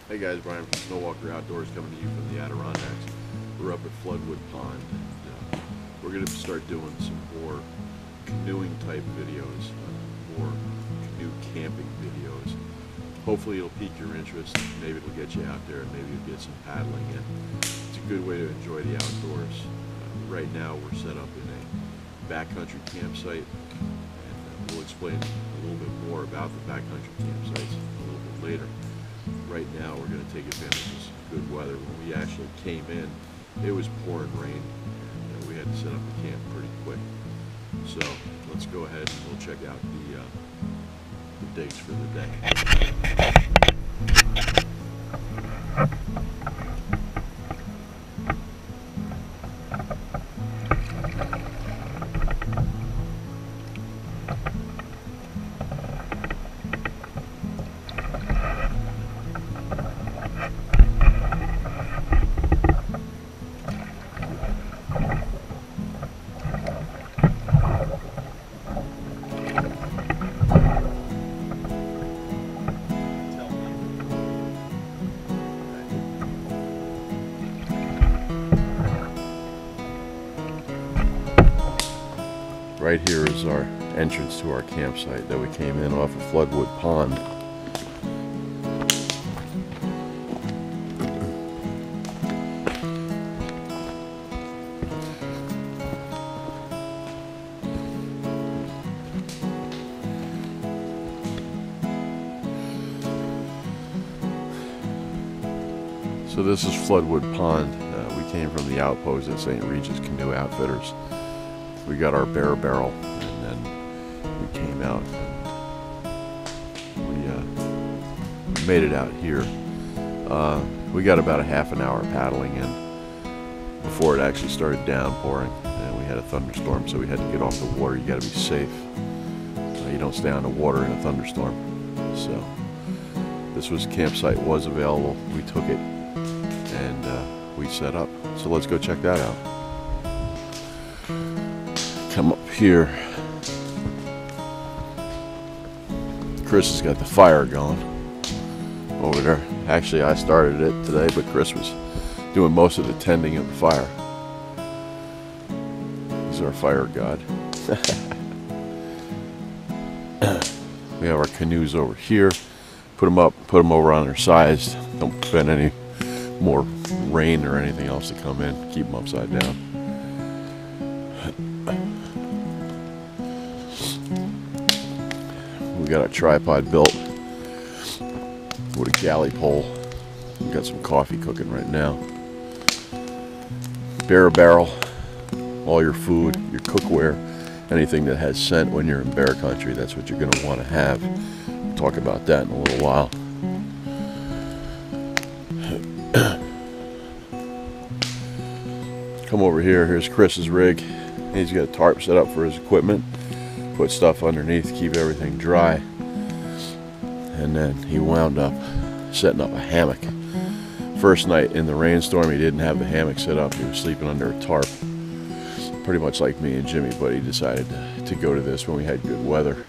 Hey guys, Brian from Snow Walker Outdoors coming to you from the Adirondacks. We're up at Floodwood Pond, and we're going to start doing some more canoeing type videos, more canoe camping videos. Hopefully it'll pique your interest, maybe it'll get you out there, and maybe you'll get some paddling in. It's a good way to enjoy the outdoors. Right now we're set up in a backcountry campsite, and we'll explain a little bit more about the backcountry campsites a little bit later. Right now we're going to take advantage of some good weather. When we actually came in, it was pouring rain, and we had to set up the camp pretty quick. So let's go ahead and we'll check out the dates for the day. Right here is our entrance to our campsite that we came in off of Floodwood Pond. So this is Floodwood Pond. We came from the outpost at St. Regis Canoe Outfitters. We got our bear barrel, and then we came out and we made it out here. We got about a half an hour paddling in before it actually started downpouring, and we had a thunderstorm, so we had to get off the water. You got to be safe. You don't stay on the water in a thunderstorm. So this campsite was available. We took it and we set up. So let's go check that out. Come up here. Chris has got the fire going over there. Actually, I started it today, but Chris was doing most of the tending of the fire. He's our fire god. We have our canoes over here. Put them up, put them over on their sides. Don't prevent any more rain or anything else to come in. Keep them upside down. We got a tripod built with a galley pole. We got some coffee cooking right now. Bear barrel, all your food, your cookware, anything that has scent when you're in bear country, that's what you're going to want to have. We'll talk about that in a little while. Come over here, here's Chris's rig. He's got a tarp set up for his equipment. Put stuff underneath to keep everything dry, and then he wound up setting up a hammock. First night in the rainstorm, he didn't have the hammock set up. He was sleeping under a tarp, pretty much like me and Jimmy, but he decided to go to this when we had good weather.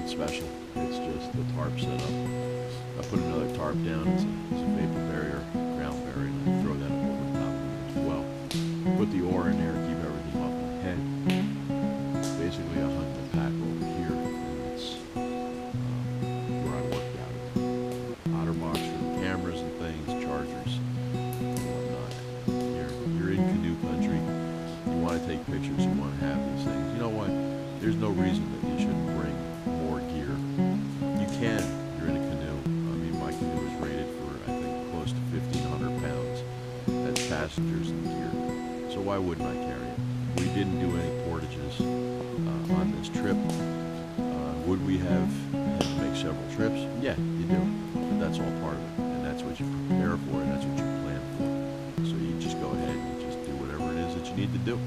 Special. It's just the tarp set up. I put another tarp down. It's a vapor barrier, ground barrier, and I throw that up over the top of it as well. Put the oar in there, keep everything off my head. Basically, I hunt the pack over here, and it's where I work out. Otterbox for the cameras and things, chargers, passengers and gear. So why wouldn't I carry it? We didn't do any portages on this trip. Would we have had to make several trips? Yeah, you do. But that's all part of it. And that's what you prepare for, and that's what you plan for. So you just go ahead and just do whatever it is that you need to do.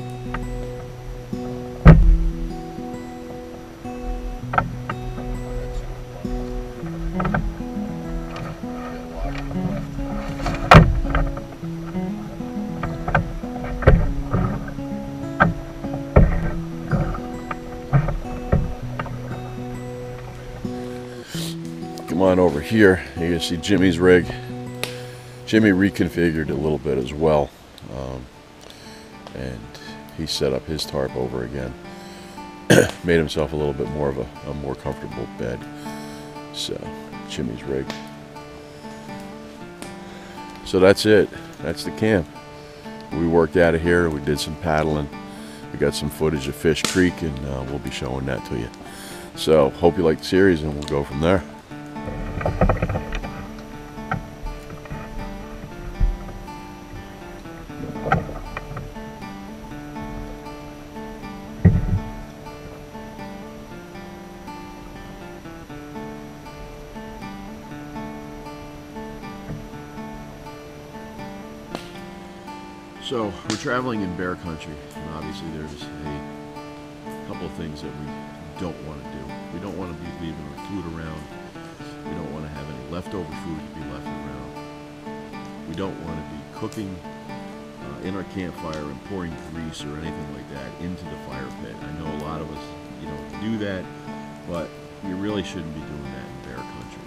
Come on over here. You can see Jimmy's rig. Jimmy reconfigured a little bit as well, and he set up his tarp over again. Made himself a little bit more of a more comfortable bed. So Jimmy's rig. So that's it. That's the camp. We worked out of here. We did some paddling. We got some footage of Fish Creek, and we'll be showing that to you. So hope you like the series, and we'll go from there. So we're traveling in bear country, and obviously there's a couple of things that we don't want to do. We don't want to be leaving our food around. We don't want to have any leftover food to be left around. We don't want to be cooking in our campfire and pouring grease or anything like that into the fire pit. I know a lot of us, do that, but you really shouldn't be doing that in bear country.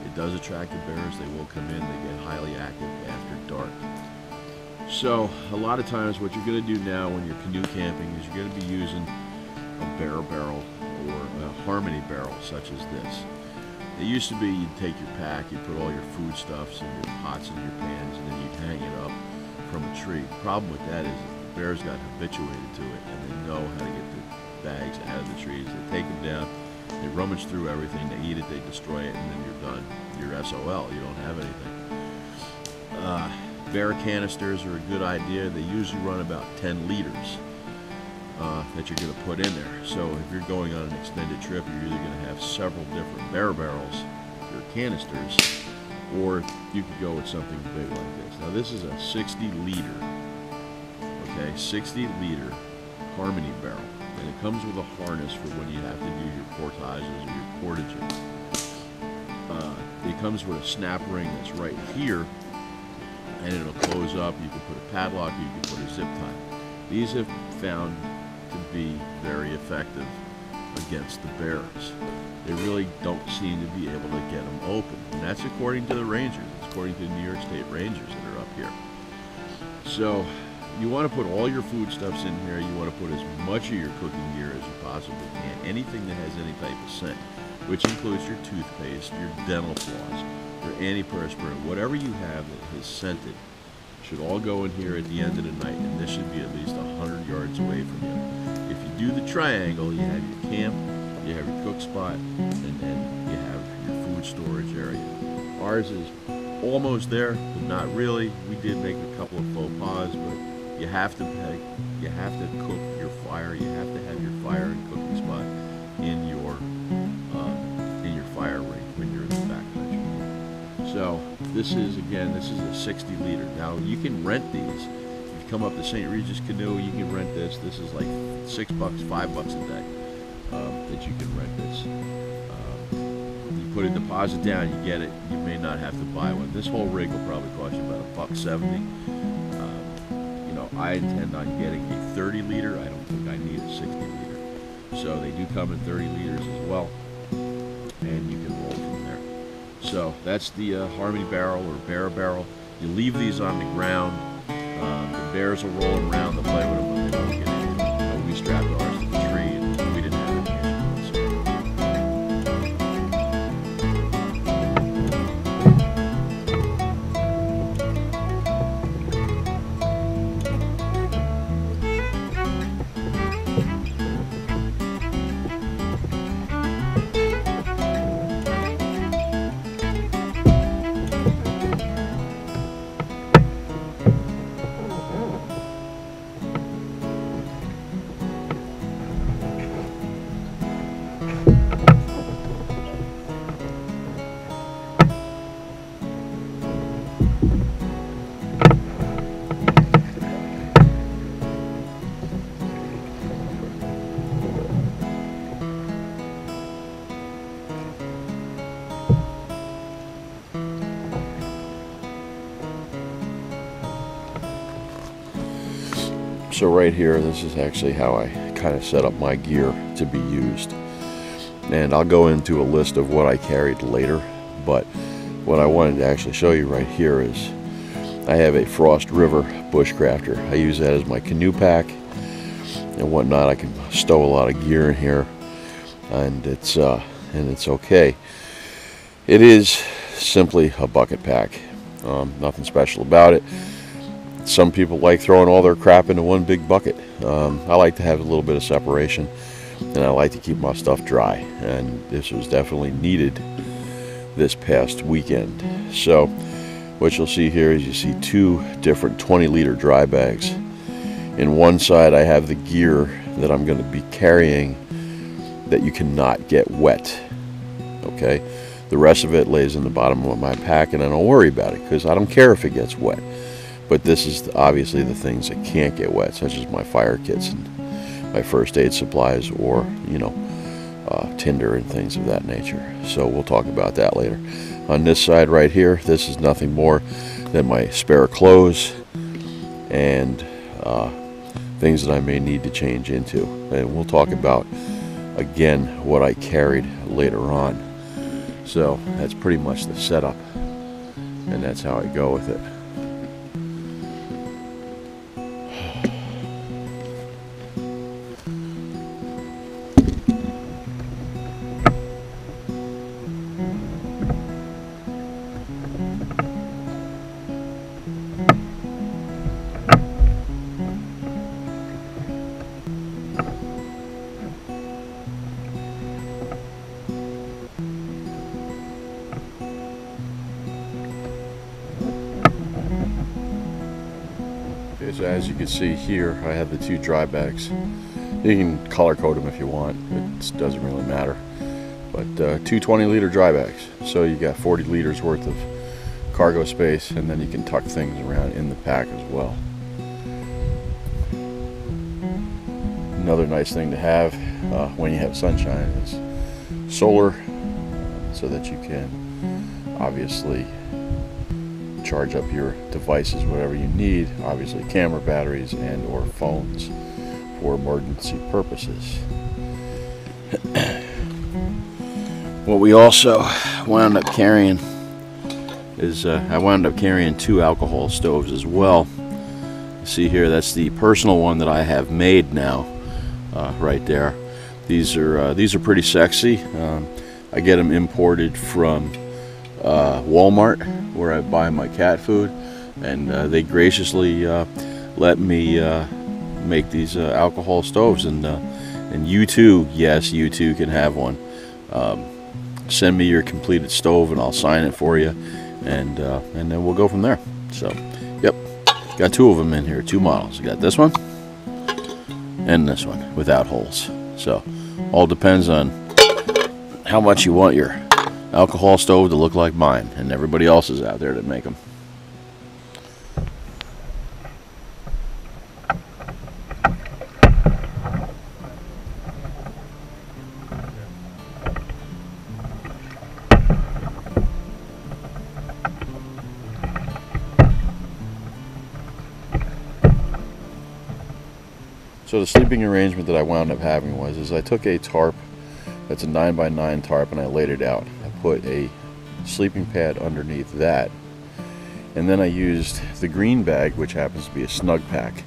It does attract the bears. They will come in. They get highly active after dark. So a lot of times what you're going to do now when you're canoe camping is you're going to be using a bear barrel or a Harmony barrel such as this. It used to be you'd take your pack, you'd put all your foodstuffs and your pots and your pans, and then you'd hang it up from a tree. The problem with that is the bears got habituated to it, and they know how to get the bags out of the trees. They take them down, they rummage through everything, they eat it, they destroy it, and then you're done. You're SOL, you don't have anything. Bear canisters are a good idea. They usually run about 10 liters that you're going to put in there. So if you're going on an extended trip, you're either going to have several different bear barrels or canisters, or you could go with something big like this. Now this is a 60 liter, okay, 60 liter Harmony barrel, and it comes with a harness for when you have to do your portages or your portages. It comes with a snap ring that's right here, and it'll close up. You can put a padlock, you can put a zip tie. These have found to be very effective against the bears. They really don't seem to be able to get them open, and that's according to the rangers. It's according to the New York State Rangers that are up here. So you want to put all your foodstuffs in here. You want to put as much of your cooking gear as you possibly can. Anything that has any type of scent, which includes your toothpaste, your dental floss, your antiperspirant, whatever you have that is scented, should all go in here at the end of the night, and this should be at least 100 yards away from you. If you do the triangle, you have your camp, you have your cook spot, and then you have your food storage area. Ours is almost there, but not really. We did make a couple of faux pas, but you have to cook your fire. You have to have your fire and cooking spot in your fire ring when you're in the backcountry. So this is a 60 liter. Now you can rent these. If you come up to St. Regis Canoe, you can rent this. This is like $6, $5 a day that you can rent this. You put a deposit down, you get it. You may not have to buy one. This whole rig will probably cost you about $1.70. I intend on getting a 30 liter. I don't think I need a 60 liter. So they do come in 30 liters as well, and you can roll from there. So that's the Harmony barrel or bear barrel. You leave these on the ground. The bears will roll around, they'll play with them, but they won't get in. We strapped ours to the tree, and we didn't have any issue. So right here, this is actually how I kind of set up my gear to be used. And I'll go into a list of what I carried later, but what I wanted to actually show you right here is I have a Frost River Bushcrafter. I use that as my canoe pack and whatnot. I can stow a lot of gear in here, and it's okay. It is simply a bucket pack. Nothing special about it. Some people like throwing all their crap into one big bucket. I like to have a little bit of separation, and I like to keep my stuff dry, and this was definitely needed this past weekend. So what you'll see here is you see two different 20-liter dry bags. In one side I have the gear that I'm going to be carrying that you cannot get wet. Okay, the rest of it lays in the bottom of my pack, and I don't worry about it because I don't care if it gets wet. But this is obviously the things that can't get wet, such as my fire kits and my first aid supplies, or tinder and things of that nature. So we'll talk about that later. On this side right here, this is nothing more than my spare clothes and things that I may need to change into. And we'll talk about, again, what I carried later on. So that's pretty much the setup, and that's how I go with it. So as you can see here, I have the two dry bags. You can color code them if you want, it doesn't really matter. But two 20-liter dry bags, so you got 40 liters worth of cargo space, and then you can tuck things around in the pack as well. Another nice thing to have when you have sunshine is solar, so that you can obviously charge up your devices, whatever you need, obviously camera batteries and or phones for emergency purposes. What we also wound up carrying is I wound up carrying two alcohol stoves as well. You see here, that's the personal one that I have made now, right there. These are pretty sexy. I get them imported from Walmart, where I buy my cat food, and they graciously let me make these alcohol stoves, and you too, yes, you too can have one. Send me your completed stove and I'll sign it for you, and then we'll go from there. So yep, got two of them in here, two models. I got this one and this one without holes. So all depends on how much you want your alcohol stove to look like mine and everybody else's out there that make them. So the sleeping arrangement that I wound up having was I took a tarp that's a 9x9 tarp and I laid it out. I put a sleeping pad underneath that, and then I used the green bag, which happens to be a snug pack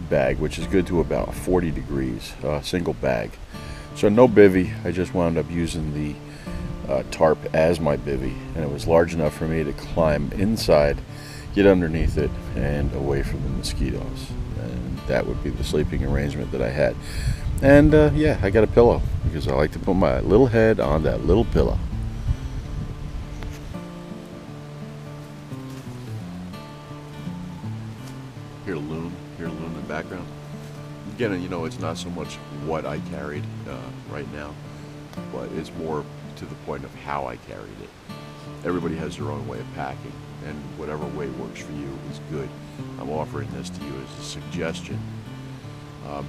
bag, which is good to about 40 degrees, single bag. So no bivvy, I just wound up using the tarp as my bivvy, and it was large enough for me to climb inside, get underneath it, and away from the mosquitoes. And that would be the sleeping arrangement that I had. And yeah, I got a pillow because I like to put my little head on that little pillow. Hear a loon in the background. Again, you know, it's not so much what I carried right now, but it's more to the point of how I carried it. Everybody has their own way of packing, and whatever way works for you is good. I'm offering this to you as a suggestion.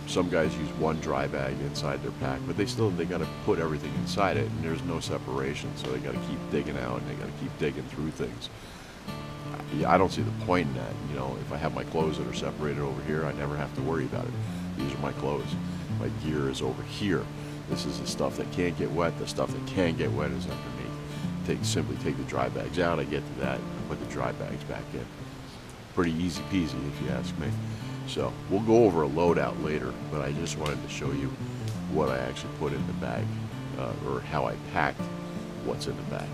Some guys use one dry bag inside their pack, but they got to put everything inside it, and there's no separation, so they got to keep digging out and they got to keep digging through things. I don't see the point in that. You know, if I have my clothes that are separated over here, I never have to worry about it. These are my clothes. My gear is over here. This is the stuff that can't get wet. The stuff that can get wet is underneath. Simply take the dry bags out. I get to that and put the dry bags back in. Pretty easy peasy if you ask me. So we'll go over a loadout later, but I just wanted to show you what I actually put in the bag, or how I packed what's in the bag.